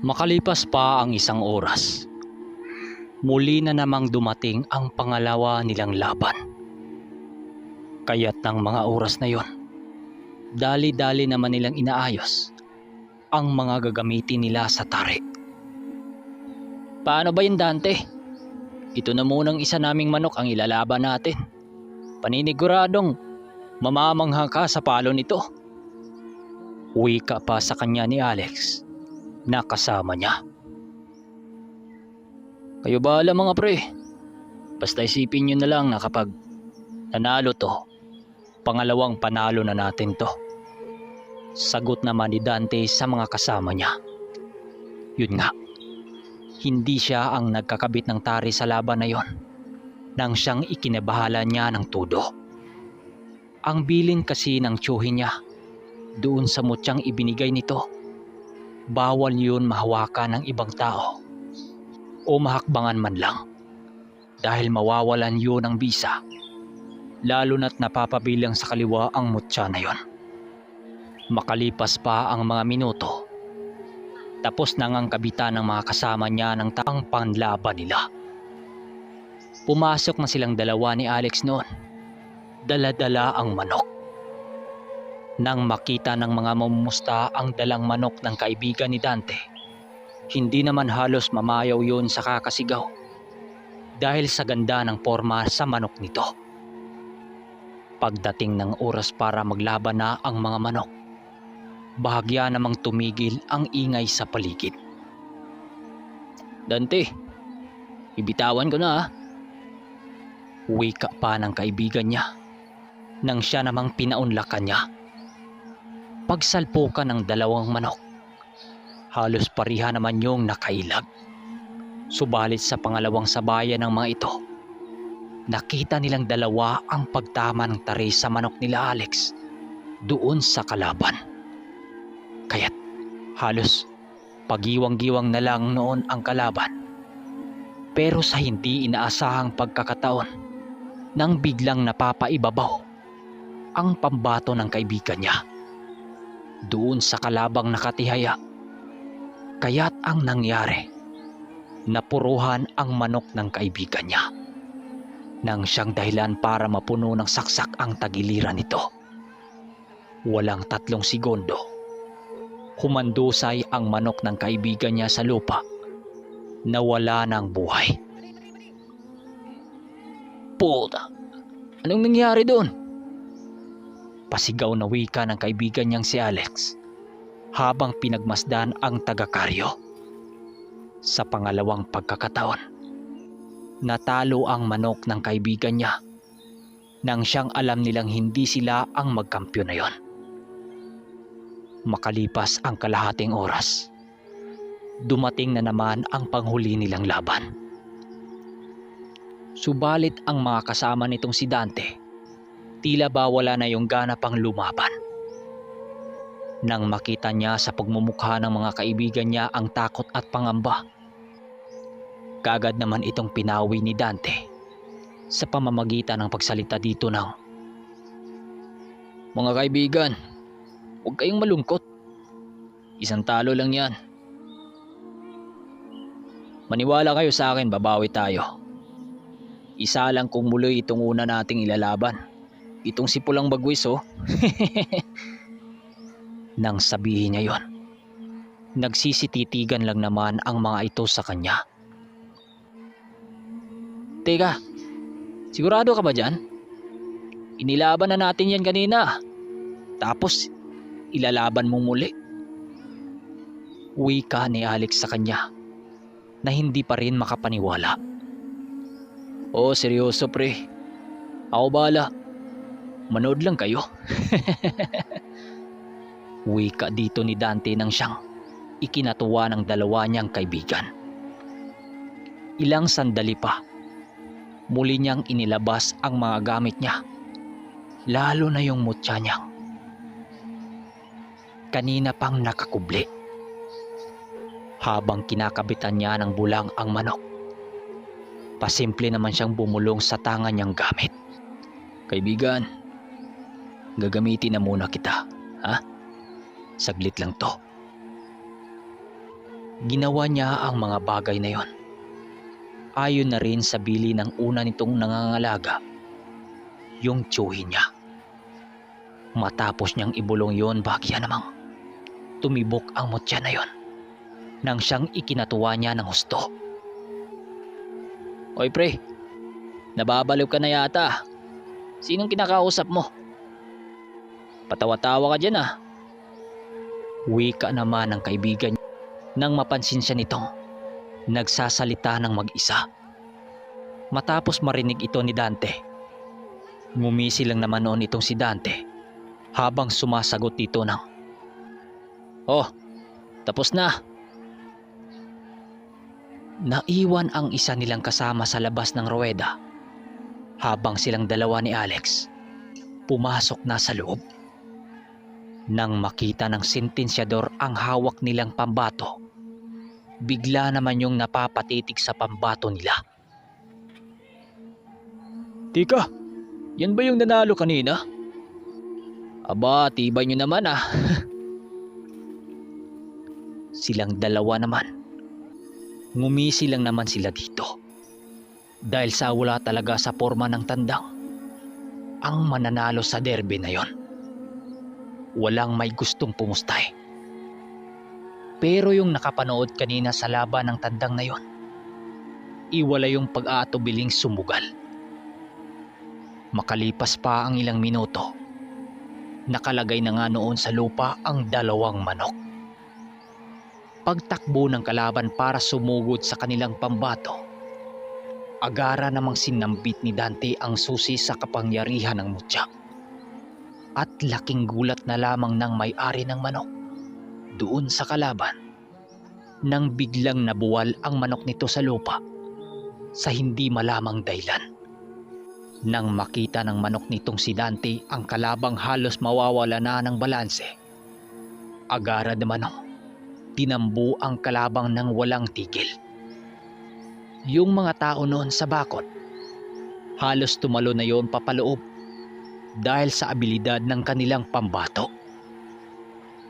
Makalipas pa ang isang oras, muli na namang dumating ang pangalawa nilang laban. Kaya't ng mga oras na yon, dali-dali naman nilang inaayos ang mga gagamitin nila sa tari. Paano ba yun, Dante? Ito na munang isa naming manok ang ilalaban natin. Paniniguradong mamamangha ka sa palo nito. Wika pa sa kanya ni Alex na kasama niya. Kayo bahala mga pre. Basta isipin nyo na lang na kapag nanalo to, pangalawang panalo na natin to. Sagot naman ni Dante sa mga kasama niya. Yun nga, hindi siya ang nagkakabit ng tari sa laban na yon nang siyang ikinabahala niya ng todo. Ang bilin kasi ng tiyuhin niya doon sa mutyang ibinigay nito, bawal yun mahawakan ng ibang tao o mahakbangan man lang dahil mawawalan yun ng bisa, lalo na't napapabilang sa kaliwa ang mutya na yon. Makalipas pa ang mga minuto, tapos nang ang kabitan ng mga kasama niya ng taang panlaban nila. Pumasok na silang dalawa ni Alex noon, dala-dala ang manok. Nang makita ng mga mamumusta ang dalang manok ng kaibigan ni Dante, hindi naman halos mamayaw yun sa kakasigaw dahil sa ganda ng forma sa manok nito. Pagdating ng oras para maglaban na ang mga manok, bahagya namang tumigil ang ingay sa paligid. Dante, ibitawan ko na ah. Wika pa ng kaibigan niya nang siya namang pinaunlakan niya. Pagsalpukan ng dalawang manok, halos pareha naman yung nakailag. Subalit sa pangalawang sabayan ng mga ito, nakita nilang dalawa ang pagtama ng tari sa manok nila Alex doon sa kalaban. Kaya't halos pagiwang-giwang na lang noon ang kalaban. Pero sa hindi inaasahang pagkakataon, nang biglang napapaibabaw ang pambato ng kaibigan niya doon sa kalabang nakatihaya. Kaya't ang nangyari, napuruhan ang manok ng kaibigan niya nang siyang dahilan para mapuno ng saksak ang tagiliran nito. Walang 3 segundo, humandusay ang manok ng kaibigan niya sa lupa na wala ng buhay. Puta! Anong nangyari doon? Pasigaw na wika ng kaibigan niyang si Alex habang pinagmasdan ang taga-karyo. Sa pangalawang pagkakataon, natalo ang manok ng kaibigan niya nang siyang alam nilang hindi sila ang magkampiyon na yon. Makalipas ang kalahating oras, dumating na naman ang panghuli nilang laban. Subalit ang mga kasama nitong si Dante, tila ba wala na yung gana pang lumaban. Nang makita niya sa pagmumukha ng mga kaibigan niya ang takot at pangamba, kaagad naman itong pinawi ni Dante sa pamamagitan ng pagsalita dito ng, "Mga kaibigan, huwag kayong malungkot. Isang talo lang yan. Maniwala kayo sa akin, babawi tayo. Isa lang kung muli itong una nating ilalaban. Itong si Pulang Bagwis oh." Nang sabihin niya yon, nagsisititigan lang naman ang mga ito sa kanya. "Teka, sigurado ka ba dyan? Inilaban na natin yan kanina. Tapos ilalaban mo muli?" Wika ni Alex sa kanya na hindi pa rin makapaniwala. "Oh, seryoso pre. Ako bahala. Manood lang kayo." Wika dito ni Dante nang siyang ikinatuwa ng dalawa niyang kaibigan. Ilang sandali pa, muli niyang inilabas ang mga gamit niya, lalo na yung mutya niyang kanina pang nakakubli. Habang kinakabitan niya ng bulang ang manok, pasimple naman siyang bumulong sa tangan niyang gamit. "Kaibigan, gagamitin na muna kita, ha? Saglit lang to." Ginawa niya ang mga bagay na yon. Ayon na rin sa bili ng una nitong nangangalaga, yung tiyuhin niya. Matapos niyang ibulong yon, bagya namang tumibok ang mutya na yon nang siyang ikinatuwa niya ng husto. Oy pre, nababaliw ka na yata. Sinong kinakausap mo? Patawa-tawa ka dyan ah. Wika naman ng kaibigan niya nang mapansin siya nitong nagsasalita ng mag-isa. Matapos marinig ito ni Dante, ngumisi lang naman noon itong si Dante habang sumasagot dito ng, "Oh, tapos na." Naiwan ang isa nilang kasama sa labas ng ruweda habang silang dalawa ni Alex pumasok na sa loob. Nang makita ng sentensyador ang hawak nilang pambato, bigla naman yung napapatitig sa pambato nila. "Tika, yan ba yung nanalo kanina?" "Aba, tibay nyo naman ah." Silang dalawa naman, ngumisi lang naman sila dito. Dahil sa wala talaga sa forma ng tandang ang mananalo sa derby na yon. Walang may gustong pumustay. Pero yung nakapanood kanina sa laban ng tandang na yon, iwala yung pag-aatubiling sumugal. Makalipas pa ang ilang minuto, nakalagay na nga noon sa lupa ang dalawang manok. Pagtakbo ng kalaban para sumugod sa kanilang pambato, agara namang sinambit ni Dante ang susi sa kapangyarihan ng mutya. At laking gulat na lamang ng may-ari ng manok doon sa kalaban nang biglang nabuwal ang manok nito sa lupa sa hindi malamang dahilan. Nang makita ng manok nitong si Dante ang kalabang halos mawawala na ng balanse, agara naman tinambo ang kalabang ng walang tigil. Yung mga tao noon sa bakod, halos tumalo na yon papaloob dahil sa abilidad ng kanilang pambato.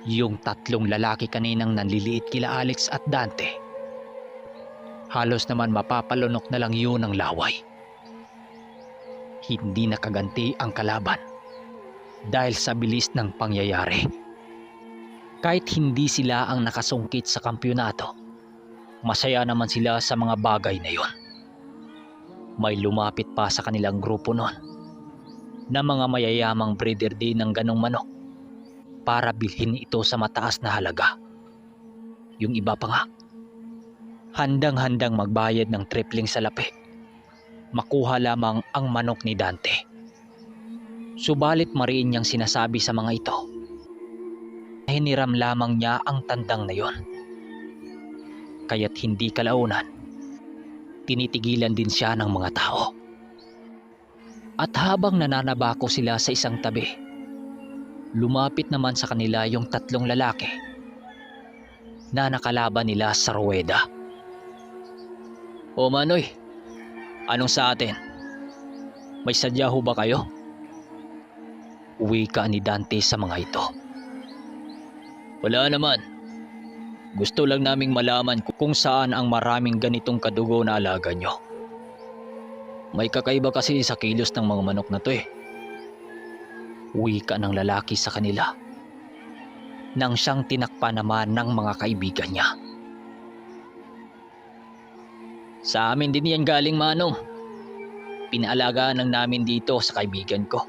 Yung tatlong lalaki kaninang nanliliit kila Alex at Dante, halos naman mapapalunok na lang yun ng laway. Hindi nakaganti ang kalaban dahil sa bilis ng pangyayari. Kahit hindi sila ang nakasungkit sa kampyonato, masaya naman sila sa mga bagay na yon. May lumapit pa sa kanilang grupo noon na mga mayayamang breeder din ng ganong manok para bilhin ito sa mataas na halaga. Yung iba pa nga, handang-handang magbayad ng tripling sa lapi, makuha lamang ang manok ni Dante. Subalit mariin niyang sinasabi sa mga ito, hiniram lamang niya ang tandang na yon. Kaya't hindi kalaunan, tinitigilan din siya ng mga tao. At habang nananabako sila sa isang tabi, lumapit naman sa kanila yung tatlong lalaki na nakalaban nila sa ruweda. "O Manoy, anong sa atin? May sadya ho ba kayo?" Wika ni Dante sa mga ito. "Wala naman. Gusto lang naming malaman kung saan ang maraming ganitong kadugo na alaga nyo. May kakaiba kasi sa kilos ng mga manok na to eh." Wika ng lalaki sa kanila nang siyang tinakpa naman ng mga kaibigan niya. "Sa amin din yan galing, Manong. Pinaalagaan lang namin dito sa kaibigan ko."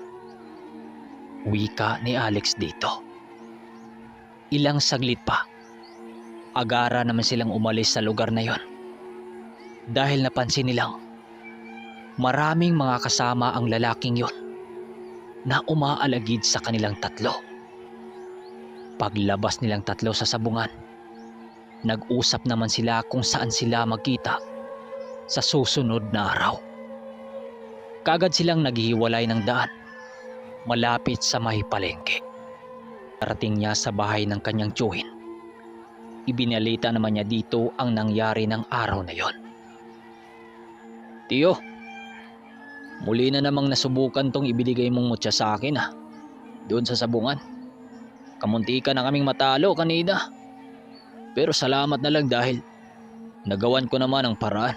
Wika ni Alex dito. Ilang saglit pa, agara naman silang umalis sa lugar na yon dahil napansin nilang maraming mga kasama ang lalaking yon na umaalagid sa kanilang tatlo. Paglabas nilang tatlo sa sabungan, nag-usap naman sila kung saan sila magkita sa susunod na araw. Kagad silang naghihiwalay ng daan malapit sa may palengke. Parating niya sa bahay ng kanyang tiyuhin, ibinalita naman niya dito ang nangyari ng araw na yon. "Tiyo, muli na namang nasubukan tong ibinigay mong mutya sa akin doon sa sabungan. Kamunti ka na kaming matalo kanina." Pero salamat na lang dahil nagawan ko naman ang paraan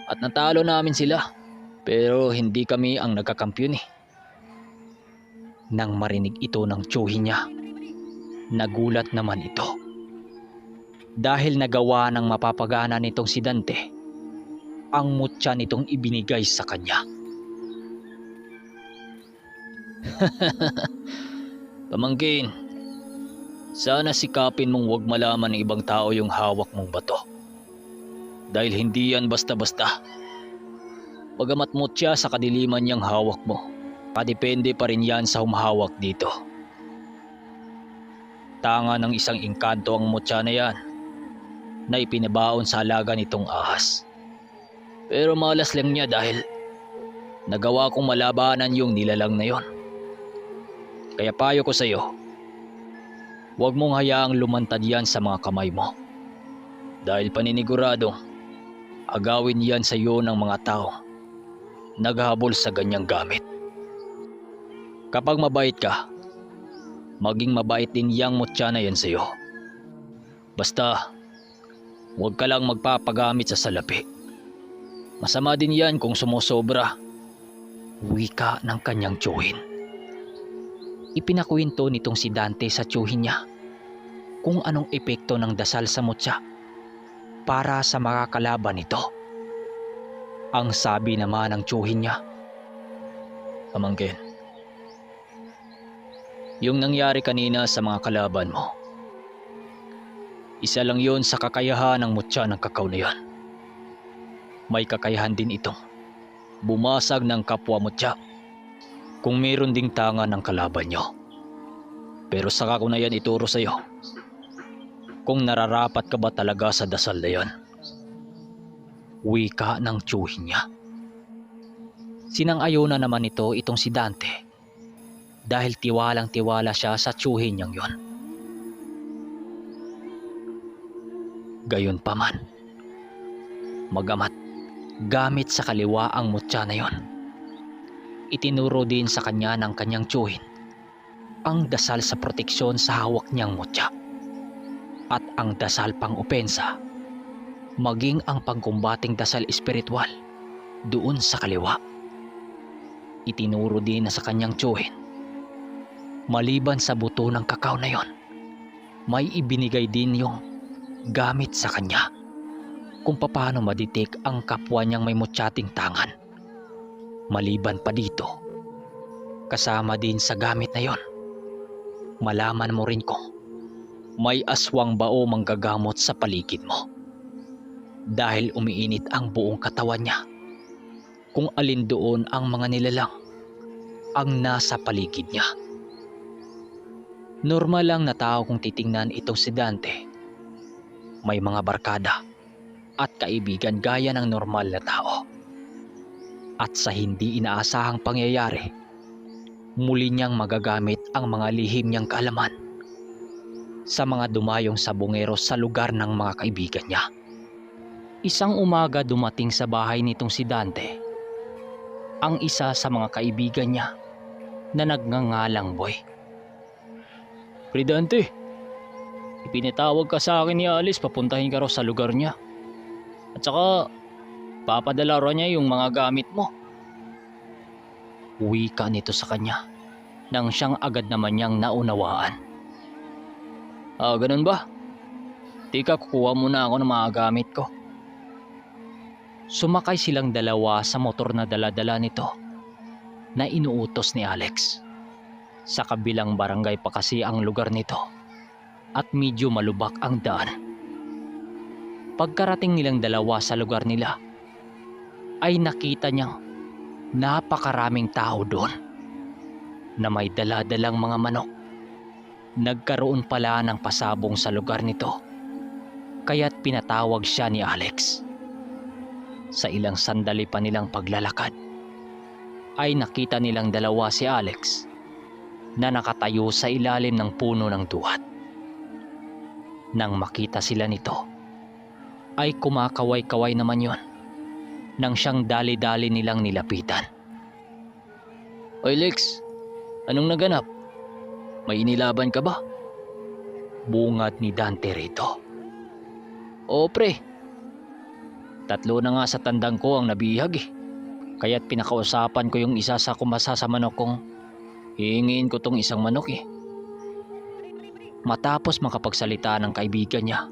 at natalo namin sila. Pero hindi kami ang nagkakampiyon eh. Nang marinig ito ng tiyuhin niya, nagulat naman ito. Dahil nagawa ng mapapagana nitong si Dante ang mutya nitong ibinigay sa kanya. Pamangkin, sana sikapin mong huwag malaman ng ibang tao yung hawak mong bato. Dahil hindi yan basta-basta. Bagamat mutya sa kadiliman niyang hawak mo, kadepende pa rin yan sa humahawak dito. Tanga ng isang engkanto ang mutya na yan na ipinabaon sa alaga nitong ahas. Pero malas lang niya dahil nagawa kong malabanan yung nilalang na yon. Kaya payo ko sa iyo, huwag mong hayaang lumantad yan sa mga kamay mo. Dahil paniniguradong agawin yan sa iyo ng mga tao naghahabol sa ganyang gamit. Kapag mabait ka, maging mabait din yang mutya na yan sa iyo. Basta, huwag ka lang magpapagamit sa salapi. Masama din yan kung sumusobra. Wika ng kanyang tiyuhin. Ipinakwento nitong si Dante sa tiyuhin niya kung anong epekto ng dasal sa mutya para sa makakalaban nito. Ang sabi naman ng tiyuhin niya, pamangkin, yung nangyari kanina sa mga kalaban mo, isa lang yon sa kakayahan ng mutya ng kakao na yan. May kakayahan din itong bumasag ng kapwa mutya kung meron ding tanga ng kalaban nyo. Pero saka ko na yan ituro sa iyo kung nararapat ka ba talaga sa dasal na yan. Wika ng tiyuhin niya. Sinang-ayunan naman itong si Dante dahil tiwalang-tiwala siya sa tiyuhin niyang yon. Gayunpaman, magamat gamit sa kaliwa ang mutya na yon, itinuro din sa kanya ng kanyang tiyuhin ang dasal sa proteksyon sa hawak niyang mutya at ang dasal pang opensa, maging ang pangkumbating dasal espiritual doon sa kaliwa. Itinuro din na sa kanyang tiyuhin, maliban sa buto ng kakao na yon, may ibinigay din yung gamit sa kanya kung paano maditik ang kapwa niyang may mutyating tangan. Maliban pa dito, kasama din sa gamit na yon, malaman mo rin kung may aswang bao manggagamot sa paligid mo. Dahil umiinit ang buong katawan niya kung alin doon ang mga nilalang ang nasa paligid niya. Normal lang na tao kung titingnan itong si Dante. May mga barkada at kaibigan gaya ng normal na tao. At sa hindi inaasahang pangyayari, muli niyang magagamit ang mga lihim niyang kaalaman sa mga dumayong sabongeros sa lugar ng mga kaibigan niya. Isang umaga dumating sa bahay nitong si Dante ang isa sa mga kaibigan niya na nagngangalang Boy. Pre Dante, ipinatawag ka sa akin ni Alice, papuntahin ka raw sa lugar niya. At saka papadala raw niya yung mga gamit mo. Wika nito sa kanya nang siyang agad naman niyang naunawaan. Ganun ba? Tika, kukuha muna ako ng mga gamit ko. Sumakay silang dalawa sa motor na dala-dala nito na inuutos ni Alex. Sa kabilang barangay pa kasi ang lugar nito at medyo malubak ang daan. Pagkarating nilang dalawa sa lugar nila, ay nakita niyang napakaraming tao doon na may dala-dalang mga manok. Nagkaroon pala ng pasabong sa lugar nito, kaya't pinatawag siya ni Alex. Sa ilang sandali pa nilang paglalakad, ay nakita nilang dalawa si Alex na nakatayo sa ilalim ng puno ng duhat. Nang makita sila nito, ay kumakaway-kaway naman yon nang siyang dali-dali nilang nilapitan. Oy Lex, anong naganap? May inilaban ka ba? Bungad ni Dante rito. Oo pre, tatlo na nga sa tandang ko ang nabihag eh. Kaya't pinakausapan ko yung isa sa kumasa sa manok kong hihingiin ko tong isang manok eh. Matapos makapagsalita ng kaibigan niya,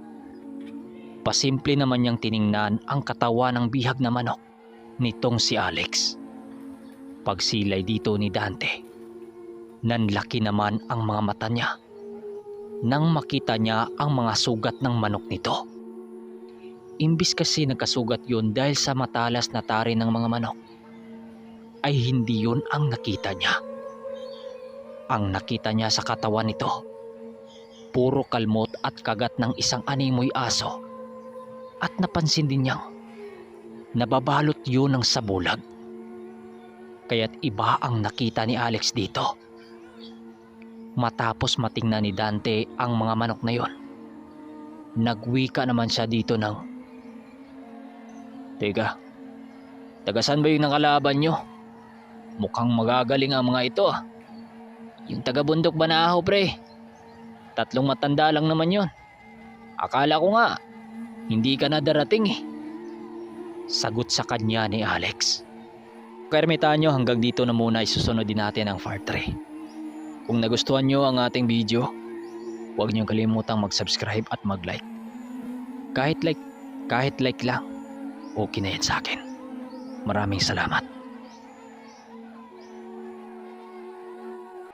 pasimple naman niyang tiningnan ang katawan ng bihag na manok nitong si Alex. Pagsilay dito ni Dante, nanlaki naman ang mga mata niya nang makita niya ang mga sugat ng manok nito. Imbis kasi nagkasugat yun dahil sa matalas na tari ng mga manok, ay hindi yun ang nakita niya. Ang nakita niya sa katawan nito, puro kalmot at kagat ng isang animoy aso. At napansin din niyang nababalot yun ng sabulag. Kaya't iba ang nakita ni Alex dito. Matapos matingnan ni Dante ang mga manok na yon, nagwika naman siya dito ng, "Teka, tagasan ba yung nakalaban nyo? Mukhang magagaling ang mga ito ah. Yung taga-bundok Banahaw pre, 3 matanda lang naman yon. Akala ko nga, hindi ka na darating eh." Sagot sa kanya ni Alex. Kaermitanyo, hanggang dito na muna, isusunod din natin ang part 3. Kung nagustuhan nyo ang ating video, huwag nyo kalimutang mag-subscribe at mag-like. Kahit like lang, okay na yan sa akin. Maraming salamat.